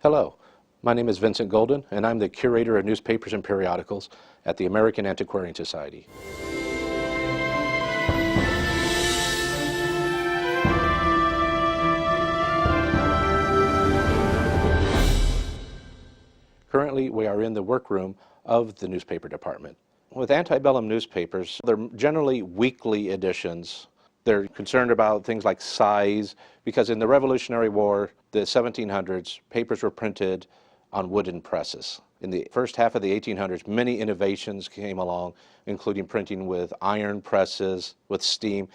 Hello, my name is Vincent Golden, and I'm the Curator of Newspapers and Periodicals at the American Antiquarian Society. Currently, we are in the workroom of the newspaper department. With antebellum newspapers, they're generally weekly editions. They're concerned about things like size, because in the Revolutionary War, the 1700s, papers were printed on wooden presses. In the first half of the 1800s, many innovations came along, including printing with iron presses, with steam,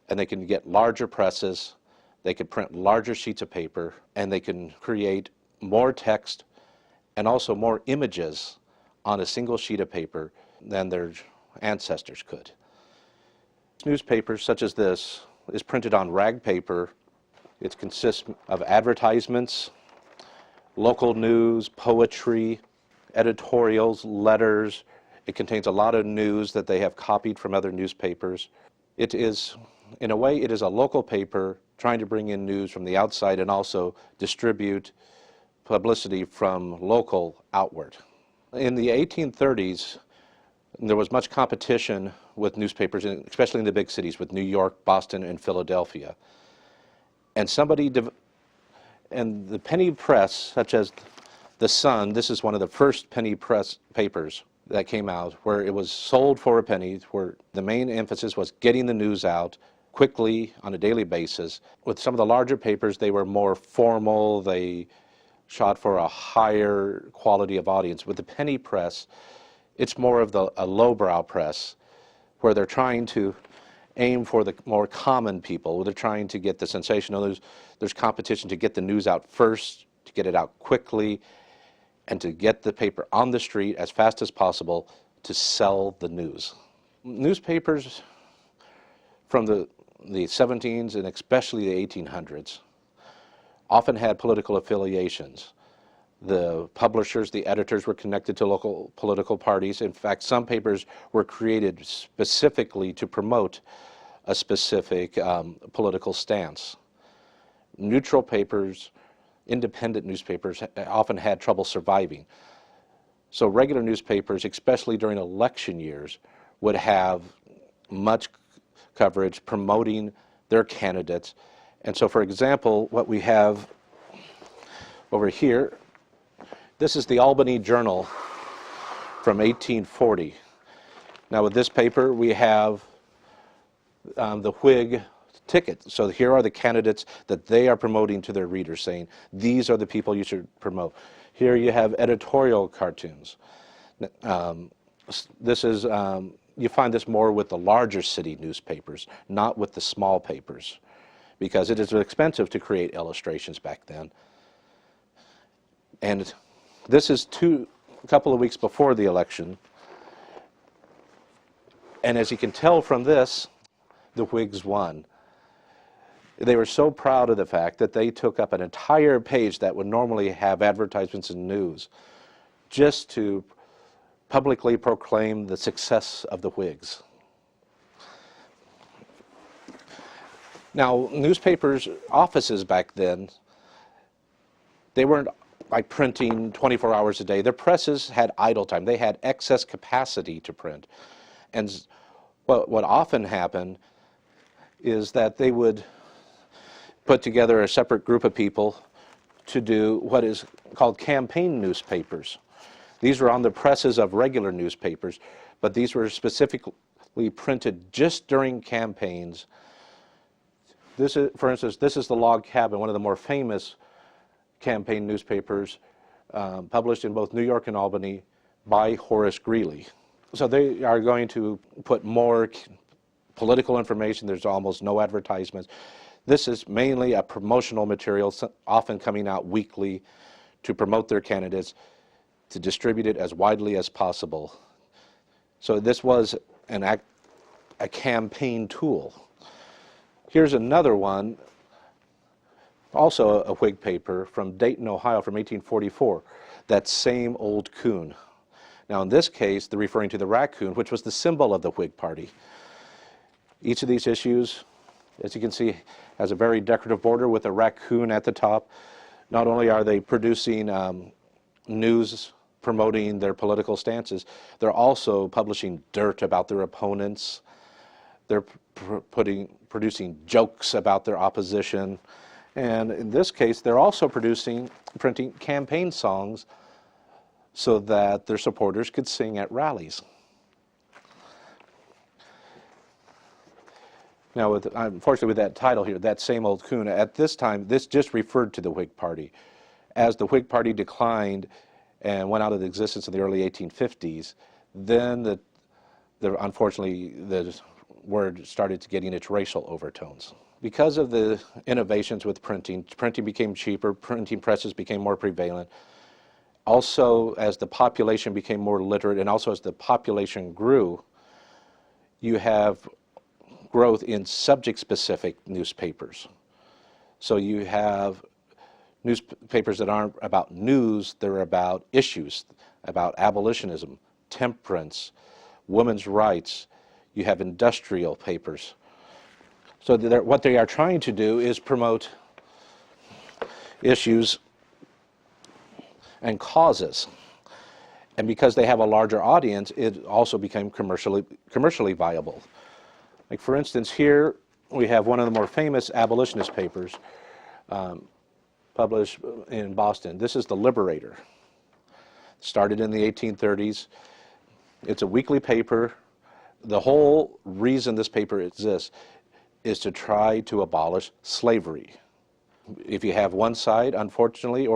and they can get larger presses, they could print larger sheets of paper, and they can create more text and also more images on a single sheet of paper than their ancestors could. Newspapers such as this is printed on rag paper. It consists of advertisements, local news, poetry, editorials, letters. It contains a lot of news that they have copied from other newspapers. It is, in a way, it is a local paper trying to bring in news from the outside and also distribute publicity from local outward. In the 1830s, there was much competition with newspapers, especially in the big cities, with New York, Boston, and Philadelphia. And the penny press, such as the Sun, this is one of the first penny press papers that came out, where it was sold for a penny, where the main emphasis was getting the news out quickly on a daily basis. With some of the larger papers, they were more formal, they shot for a higher quality of audience. With the penny press, it's more of a lowbrow press, where they're trying to aim for the more common people. They're trying to get the sensational. There's competition to get the news out first, to get it out quickly, and to get the paper on the street as fast as possible to sell the news. Newspapers from the 17s and especially the 1800s often had political affiliations. The publishers, the editors were connected to local political parties. In fact, some papers were created specifically to promote a specific political stance. Neutral papers, independent newspapers, often had trouble surviving. So regular newspapers, especially during election years, would have much coverage promoting their candidates. And so, for example, what we have over here, this is the Albany Journal from 1840. Now with this paper we have the Whig ticket. So here are the candidates that they are promoting to their readers, saying these are the people you should promote. Here you have editorial cartoons. This is, you find this more with the larger city newspapers, not with the small papers, because it is expensive to create illustrations back then. And this is a couple of weeks before the election, and as you can tell from this, the Whigs won. They were so proud of the fact that they took up an entire page that would normally have advertisements and news just to publicly proclaim the success of the Whigs. Now, newspapers' offices back then, they weren't like printing 24 hours a day. Their presses had idle time. They had excess capacity to print. And what often happened is that they would put together a separate group of people to do what is called campaign newspapers. These were on the presses of regular newspapers, but these were specifically printed just during campaigns. This is, for instance, this is the Log Cabin, one of the more famous campaign newspapers published in both New York and Albany by Horace Greeley. So they are going to put more political information. There's almost no advertisements. This is mainly a promotional material, often coming out weekly to promote their candidates, to distribute it as widely as possible. So this was a campaign tool. Here's another one, also a Whig paper from Dayton, Ohio from 1844, that same old coon. Now in this case, they're referring to the raccoon, which was the symbol of the Whig Party. Each of these issues, as you can see, has a very decorative border with a raccoon at the top. Not only are they producing news promoting their political stances, they're also publishing dirt about their opponents. They're producing jokes about their opposition. And in this case, they're also printing campaign songs so that their supporters could sing at rallies. Now, unfortunately, with that title here, That Same Old Coon, at this time, this just referred to the Whig Party. As the Whig Party declined and went out of existence in the early 1850s, then unfortunately, the word started to getting its racial overtones. Because of the innovations with printing became cheaper, printing presses became more prevalent. Also, as the population became more literate and also as the population grew, you have growth in subject-specific newspapers. So you have newspapers that aren't about news, they're about issues, about abolitionism, temperance, women's rights. You have industrial papers. So what they are trying to do is promote issues and causes. And because they have a larger audience, it also became commercially viable. Like for instance, here we have one of the more famous abolitionist papers published in Boston. This is the Liberator. Started in the 1830s. It's a weekly paper. The whole reason this paper exists is to try to abolish slavery. If you have one side, unfortunately,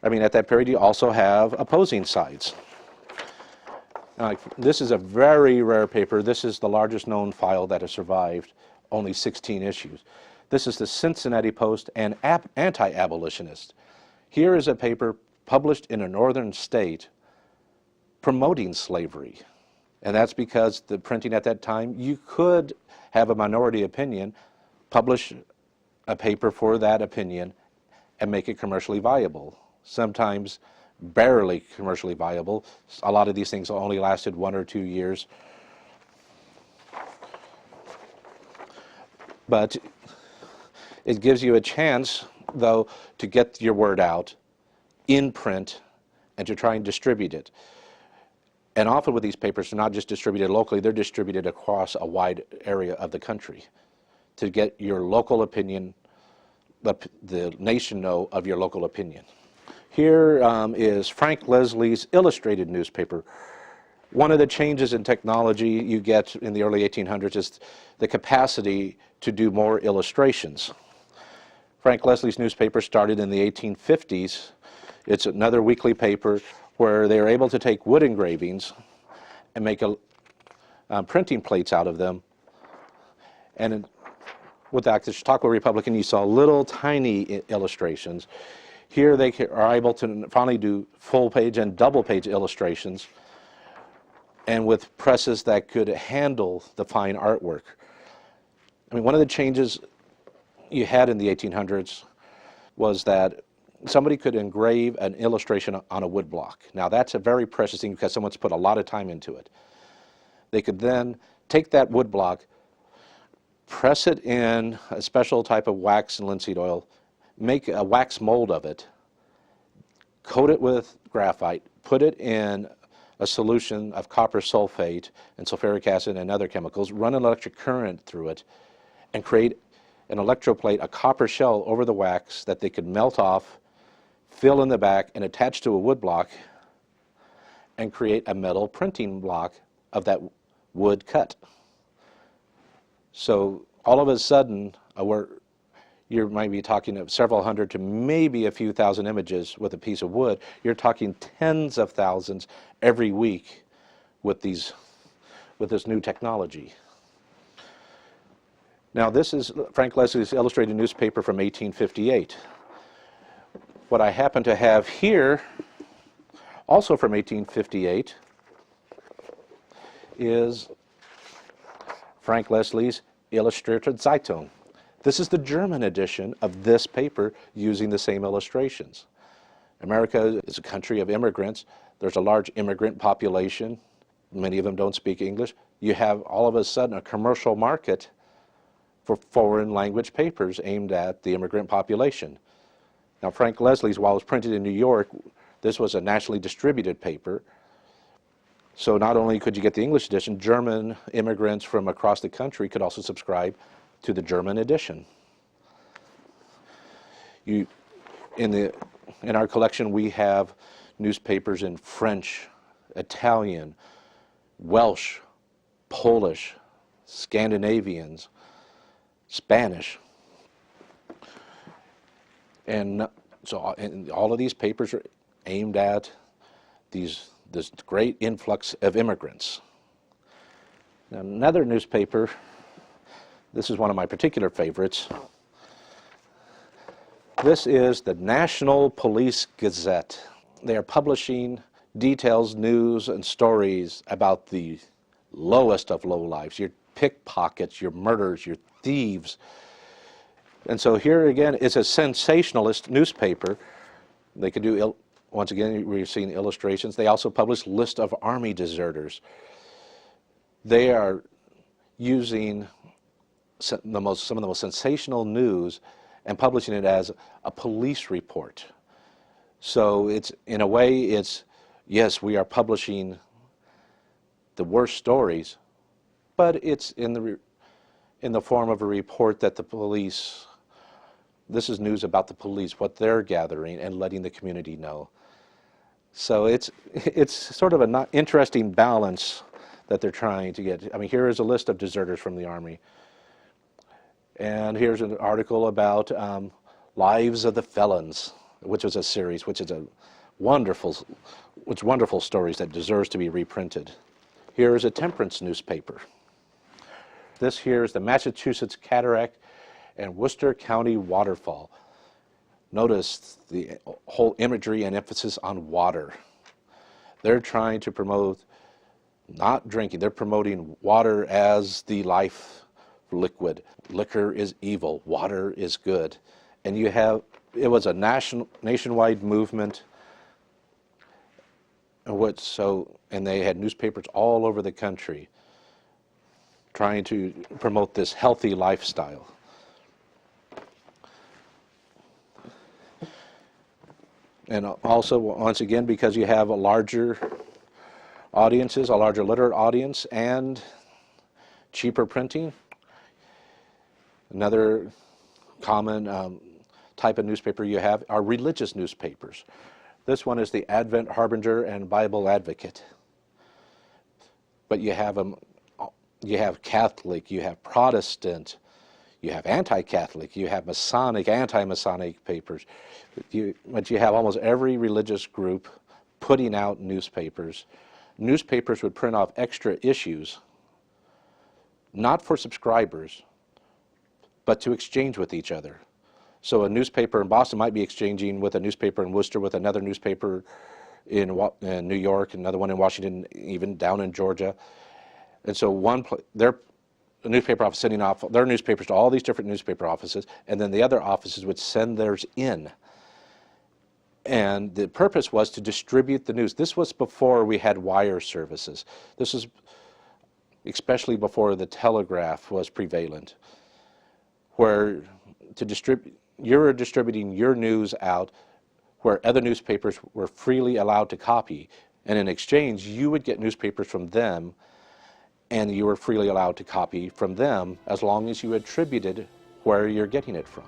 at that period, you also have opposing sides. This is a very rare paper. This is the largest known file that has survived, only 16 issues. This is the Cincinnati Post and Anti-Abolitionist. Here is a paper published in a northern state promoting slavery. And that's because the printing at that time, you could have a minority opinion, publish a paper for that opinion, and make it commercially viable. Sometimes barely commercially viable. A lot of these things only lasted 1 or 2 years. But it gives you a chance, though, to get your word out in print and to try and distribute it. And often with these papers, they're not just distributed locally, they're distributed across a wide area of the country to get your local opinion, the nation know of your local opinion. Here is Frank Leslie's illustrated newspaper. One of the changes in technology you get in the early 1800s is the capacity to do more illustrations. Frank Leslie's newspaper started in the 1850s. It's another weekly paper where they are able to take wood engravings and make printing plates out of them. And with the Chautauqua Republican, you saw little tiny illustrations. Here they are able to finally do full-page and double-page illustrations, and with presses that could handle the fine artwork. One of the changes you had in the 1800s was that somebody could engrave an illustration on a wood block. Now that's a very precious thing because someone's put a lot of time into it. They could then take that wood block, press it in a special type of wax and linseed oil, make a wax mold of it, coat it with graphite, put it in a solution of copper sulfate and sulfuric acid and other chemicals, run an electric current through it, and create an electroplate, a copper shell over the wax that they could melt off, fill in the back, and attach to a wood block, and create a metal printing block of that wood cut. So all of a sudden, you might be talking of several hundred to maybe a few thousand images with a piece of wood. You're talking tens of thousands every week with this new technology. Now this is Frank Leslie's illustrated newspaper from 1858. What I happen to have here, also from 1858, is Frank Leslie's Illustrierte Zeitung. This is the German edition of this paper using the same illustrations. America is a country of immigrants. There's a large immigrant population. Many of them don't speak English. You have all of a sudden a commercial market for foreign language papers aimed at the immigrant population. Now, Frank Leslie's, while it was printed in New York, this was a nationally distributed paper. So not only could you get the English edition, German immigrants from across the country could also subscribe to the German edition. In our collection, we have newspapers in French, Italian, Welsh, Polish, Scandinavians, Spanish. And so all of these papers are aimed at this great influx of immigrants. Now, another newspaper, this is one of my particular favorites. This is the National Police Gazette. They are publishing details, news, and stories about the lowest of low lives, your pickpockets, your murders, your thieves. And so here again, it's a sensationalist newspaper. They could do, once again, we've seen illustrations. They also publish lists of army deserters. They are using some of the most sensational news and publishing it as a police report. So it's, in a way, it's, yes, we are publishing the worst stories, but it's in the form of a report that the police, this is news about the police, what they're gathering and letting the community know. So it's sort of an interesting balance that they're trying to get. I mean, here is a list of deserters from the Army. And here's an article about Lives of the Felons, which was a series, which is a wonderful stories that deserves to be reprinted. Here is a temperance newspaper. This here is the Massachusetts Cataract and Worcester County Waterfall. Notice the whole imagery and emphasis on water. They're trying to promote not drinking, they're promoting water as the life liquid. Liquor is evil, water is good. And you have, it was a nationwide movement. And they had newspapers all over the country trying to promote this healthy lifestyle. And also, once again, because you have a larger audiences, a larger literate audience, and cheaper printing. Another common type of newspaper you have are religious newspapers. This one is the Advent Harbinger and Bible Advocate. But you have Catholic, you have Protestant, you have anti-Catholic, you have Masonic, anti-Masonic papers. But you have almost every religious group putting out newspapers. Newspapers would print off extra issues, not for subscribers, but to exchange with each other. So a newspaper in Boston might be exchanging with a newspaper in Worcester, with another newspaper in New York, another one in Washington, even down in Georgia. And so their newspaper office sending off their newspapers to all these different newspaper offices, and then the other offices would send theirs in. And the purpose was to distribute the news. This was before we had wire services. This is especially before the telegraph was prevalent, where you're distributing your news out where other newspapers were freely allowed to copy. And in exchange, you would get newspapers from them, and you were freely allowed to copy from them as long as you attributed where you're getting it from.